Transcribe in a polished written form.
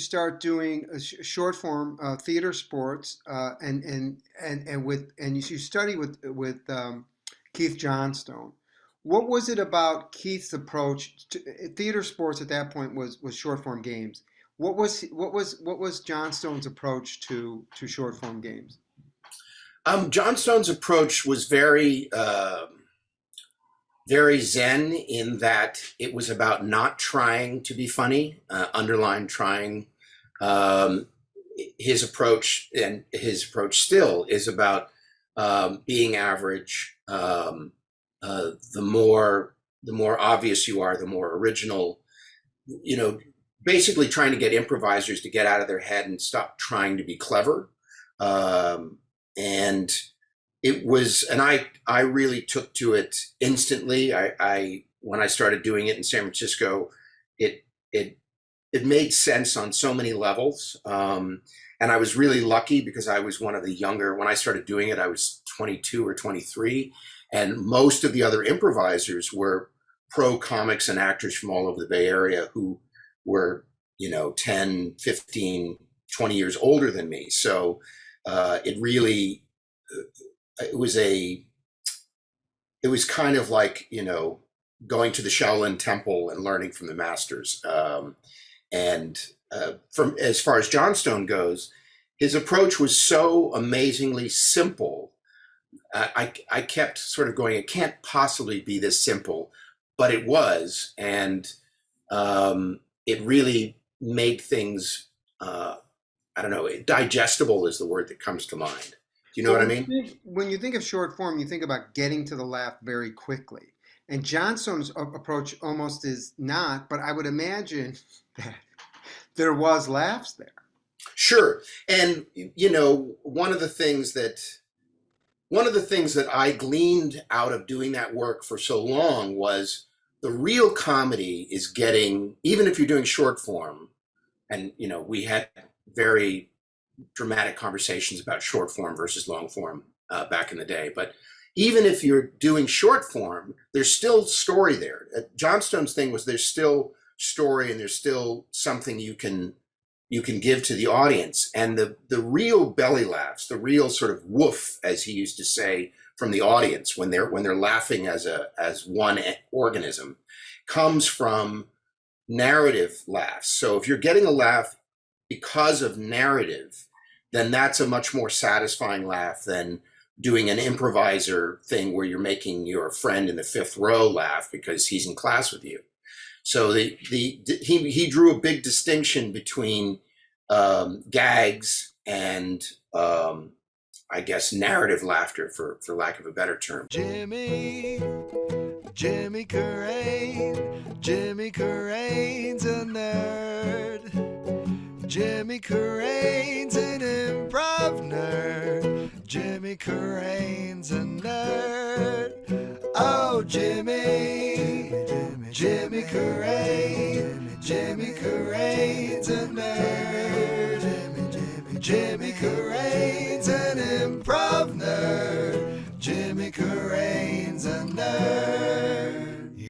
start doing short form theater sports, and you study with Keith Johnstone. What was it about Keith's approach to theater sports at that point was short form games? What was Johnstone's approach to short form games? Johnstone's approach was very zen in that it was about not trying to be funny, underline trying. Um, his approach, and his approach still, is about being average. The more obvious you are, the more original. You know, basically trying to get improvisers to get out of their head and stop trying to be clever. And I really took to it instantly. I when I started doing it in San Francisco, it it it made sense on so many levels. And I was really lucky because I was one of the younger. When I started doing it, I was 22 or 23, and most of the other improvisers were pro comics and actors from all over the Bay Area who were 10, 15, 20 years older than me. So it really it was a it was kind of like going to the Shaolin Temple and learning from the masters. And from as far as Johnstone goes, his approach was so amazingly simple. I kept sort of going, it can't possibly be this simple, but it was, and it really made things. I don't know, digestible is the word that comes to mind. Do you know So what I mean? when you think of short form, you think about getting to the laugh very quickly. And Johnstone's approach almost is not, but I would imagine that there was laughs there. Sure. And one of the things that I gleaned out of doing that work for so long was the real comedy is getting, even if you're doing short form, and we had very dramatic conversations about short form versus long form back in the day. But even if you're doing short form, there's still story there. Johnstone's thing was there's still story and there's still something you can give to the audience. And the real belly laughs, the real sort of woof, as he used to say, from the audience when they're laughing as one organism, comes from narrative laughs. So if you're getting a laugh because of narrative, then that's a much more satisfying laugh than doing an improviser thing where you're making your friend in the fifth row laugh because he's in class with you. So he drew a big distinction between gags and I guess narrative laughter, for lack of a better term. Jimmy Carrane's a nerd. Jimmy Carrane's an improv nerd. Jimmy Carrane's a